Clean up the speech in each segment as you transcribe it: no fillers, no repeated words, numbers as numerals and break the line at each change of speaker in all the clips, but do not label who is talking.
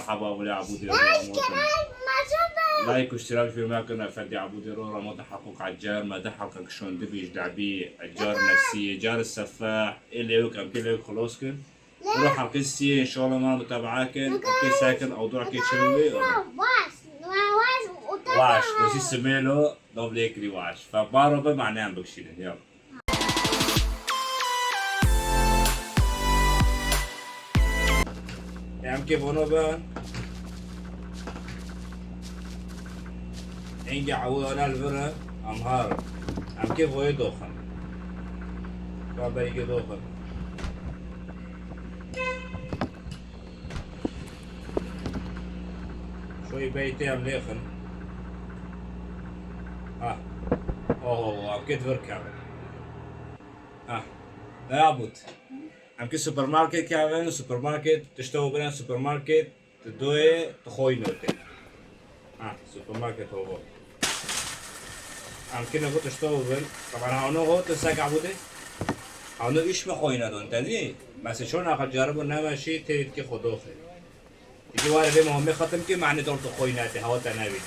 مرحبا ولي عبودي لايك واشتراك في ماكن افدي عبودي رورا ما تحقق عجار ما تحقق شون دبيش دعبي عجار نفسية جار السفاح اللي يوك ام كله خلاصكن روح القصية ان شاء الله ما متابعاكن اوكي ساكن اوضوع كي تشوي واش بس يسميله دوبليكري واش فبارو بمعنى عم بكشيله يلا يعني كيف هنا بقى إنجا عوانا البرة أمهار أم كيف هو يدوخن بابا يجي دوخن شوي بيتي أم ليخن أوه أم كيف بركب لا يعبد أم كي سوبر ماركت كابن سوبر ماركت تشتغل بنا سوبر ماركت تدوي تخوي نوتي سوبر ماركت هو أم كنا قلت اشتغل بن طبعا هونو هو تساق عبودي هونو إيش بخوي ندون تدري بس شون آخر جربوا نما شيء تريد كي خدوخه يجي وارد مهمة ختم كي معني دور تخوي ناتي هوا تنابي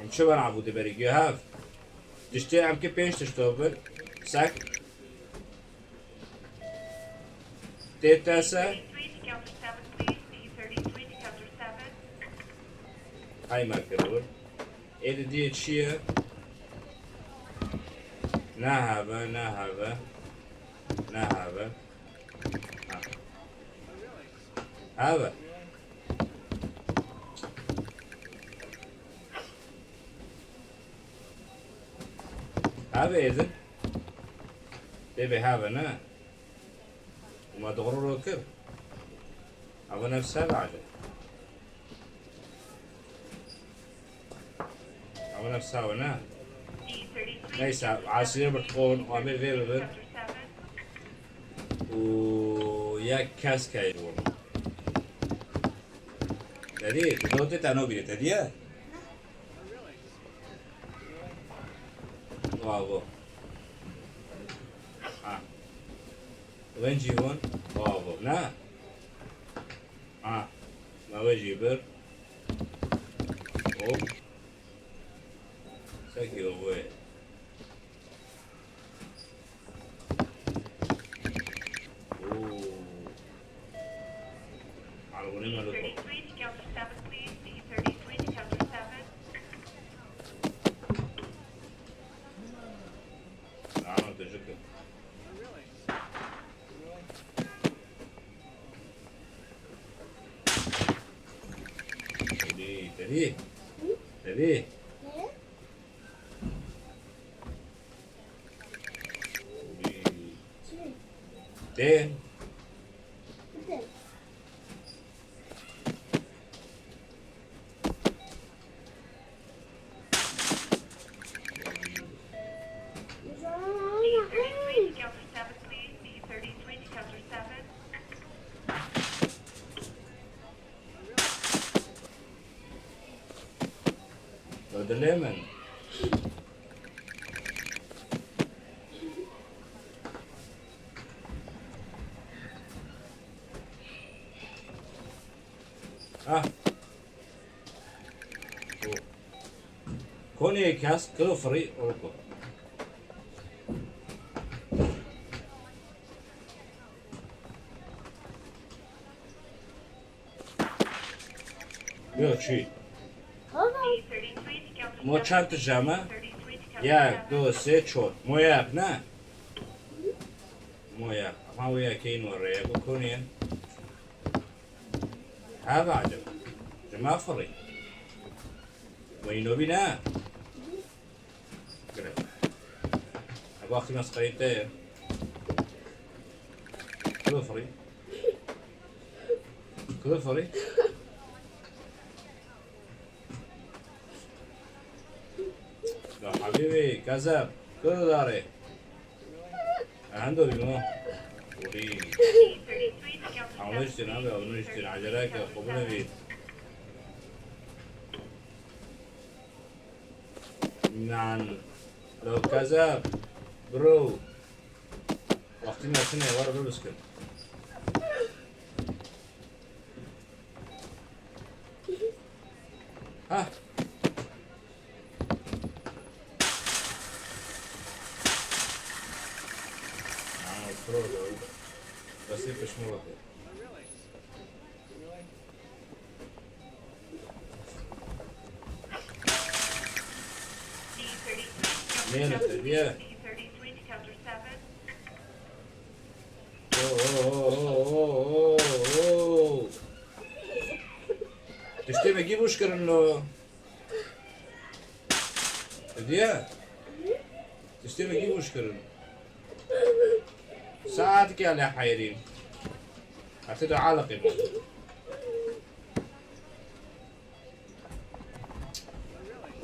أم شو بنا عبودي بريك you have تشتري أم كي بينش تشتغل ساك تيتاسا هاي ماكرور إيه دي تشيا نهبة هذا إذن تبي هذا نا وما تغرر كيف هذا نفسها بعده هذا نفسها ونا ليس عصير بتكون وعمل فيلبر ويا كاسكاي تدي تدوتي تانوبي تدي واو وين جيبون واو لا ما وجيبر او ساكي وين تبي تين the lemon كوني كاس كفري أوكو يا شيء مو چند جمع یک دو سه چهار مو یک نه مو یک ما یک این وره بکنین ها بعد جمع فري وينو بنا كده ابغى اختي مسقيته كله فري كله فري حبيبي كذب كله داري عنده بيمو وري عمشتنا بقى ونشتري عجلات قبل بيت نعم لو كذب برو وقتنا سنة ورا بلسكن ها بس يفش مرة مين التربية؟ تشتري اجيب مشكلة انه هدية تشتري اجيب مشكلة ساعتك يا حيرين هتدعو علقي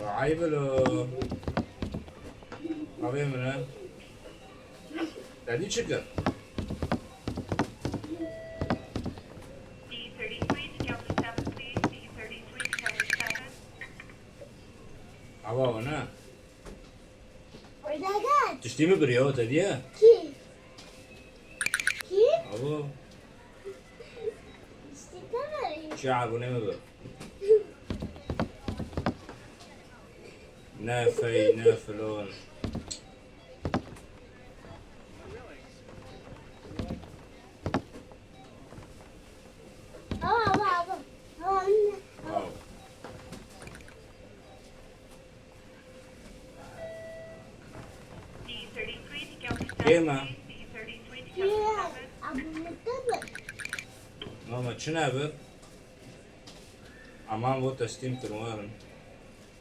عيب له عبيه منها تعديل شكر عباه انا تشتمي بريوت هدية
كيف
عباه شعب ونمبر نافي نافلون واو كيما ماما تشنابر أمام بو تشتيم كنوارن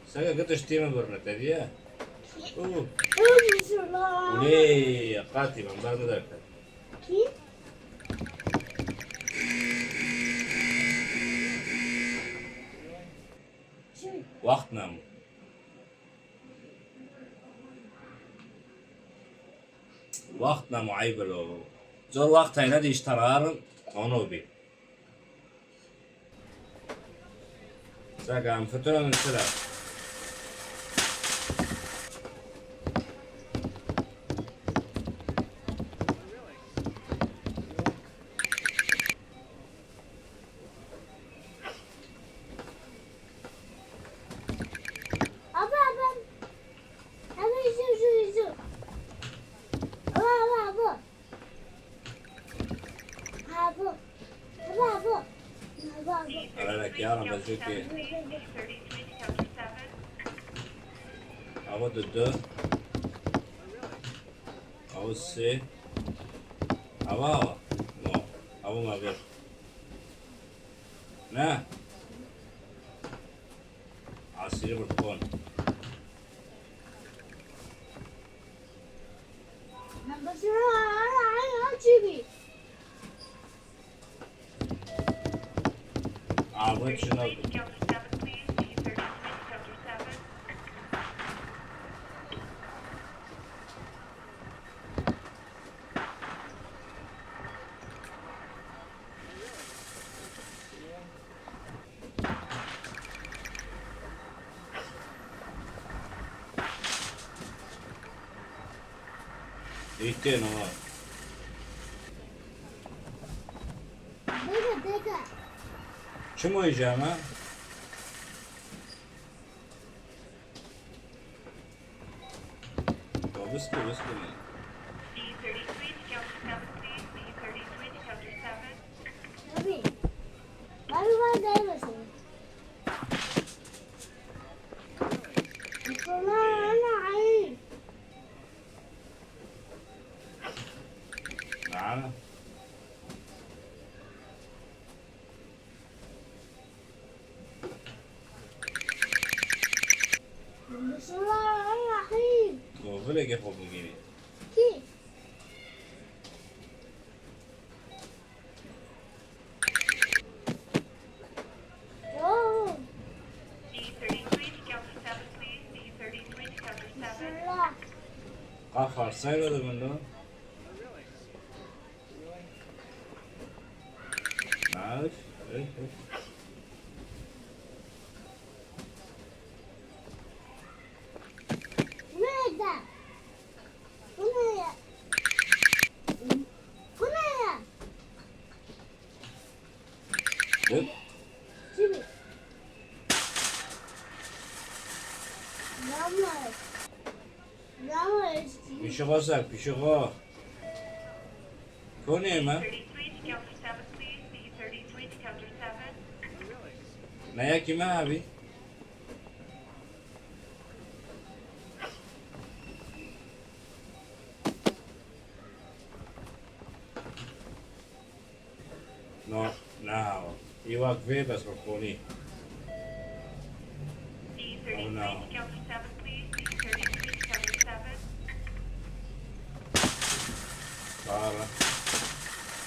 ساقا قد تشتيم برنت هدية اوه وليه قاتي من بعد ذاك وقت نام وقتنا معيب له زور وقت هاي نادي اشترار ونوبي ساقا عم فترة من سلاح على لك يا رب بشوكي أود الدو أو السي أبا نو أبو ما بير نا عصير برتقال عبود شنو دقيقتين والله شو إجامة؟ بسكو بسكو تعال
بسم الله الرحيم
وفلك يا أخو بقيني
كيف أوه بسم الله
آخر سايلو ده منه عارف إيه
ماذا؟ هنا
Good.
Jimmy. Mama. Mama is
پیشقا سر پیشقا کنه من
33 to counter 7, please. D33 to counter 7.
نه یکی من هبی نه هوا یه وقت وی بس بخونی
D33
Oh, no.
to counter 7, please. D33 to counter 7.
باره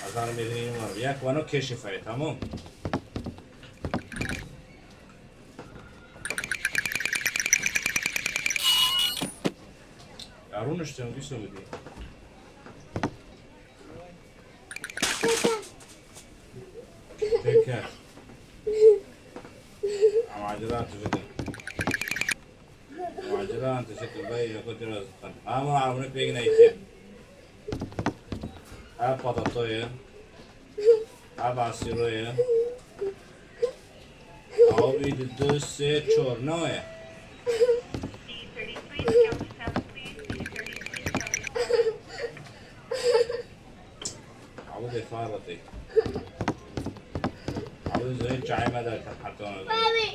از هر میدونی این رو یک وانو کشفه تمام یارونش تیم بیسو بدی تکر معجران تشکر معجران تشکر بایی یا کتی راز خان اما عربونه پیگ نیتی ها پاتاتویه ها باسیرویه آبی دو سه چور نوه
D33 to counter 7, please. D33 to counter 7.
عبود فارطي عبود زين جاي مدى حتى
Mommy.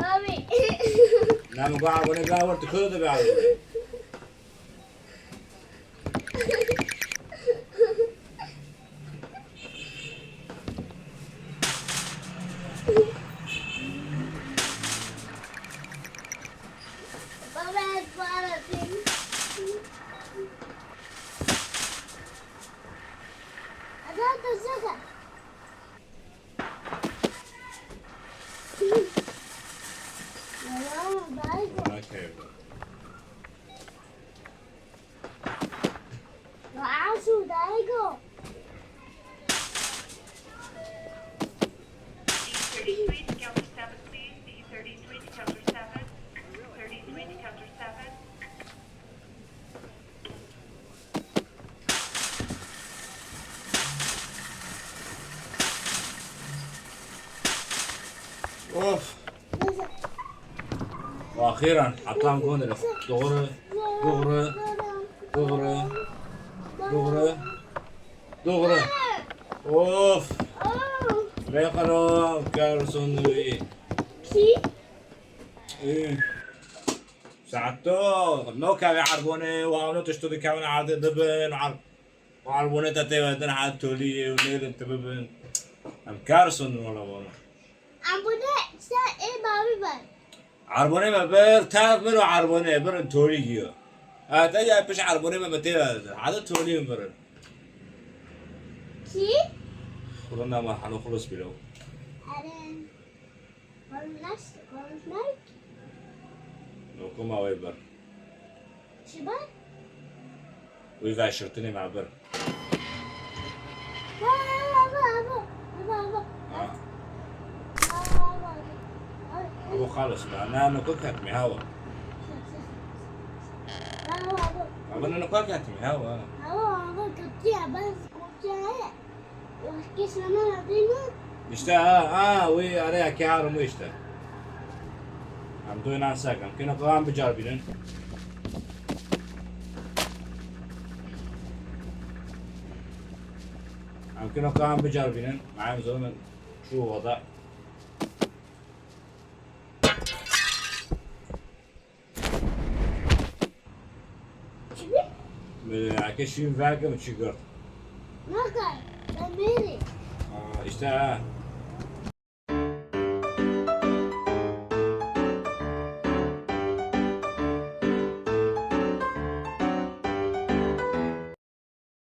Mommy.
نعم قاعد وانا قاعد ورت كل ده بعد
Mama is vomiting. I got the sugar. Mama, bye.
اوكي
Wow, Daigo.
D33 to counter 7, please. D33 to counter 7. 33 to counter 7.
اوف واخيرا حطام كون دغري دغري دغري دغري دغري اوف
Oh,
بيقرا كارسون ايه
see?
ساعتو نو كان يعربوني وعملوا تشتري كمان عاد دبن وعربوني تتي بدن عاد تولي وليل انت ببن ام كارسون ولا والله
I'm gonna say a baby bye.
عربوني ما بر تعرف منو عربوني برن تولي جيو هذا يا بش عربوني ما متي هذا تولي برن
See?
خلنا ما حنخلص بلو
And then one night.
نوكو ما ويبر
Shiba?
ويفا شرطني مع بر ابو خالص ما انا نوكو كاتمي هوا انا نوكو كاتمي هوا اشتا وي اريا كيارو مو اشتا عم دوين عن ساكن كنا قام بجاربين عم كنا قام بجاربين معاهم زلمه شو وضع عكشين فاقة متشقر اشتا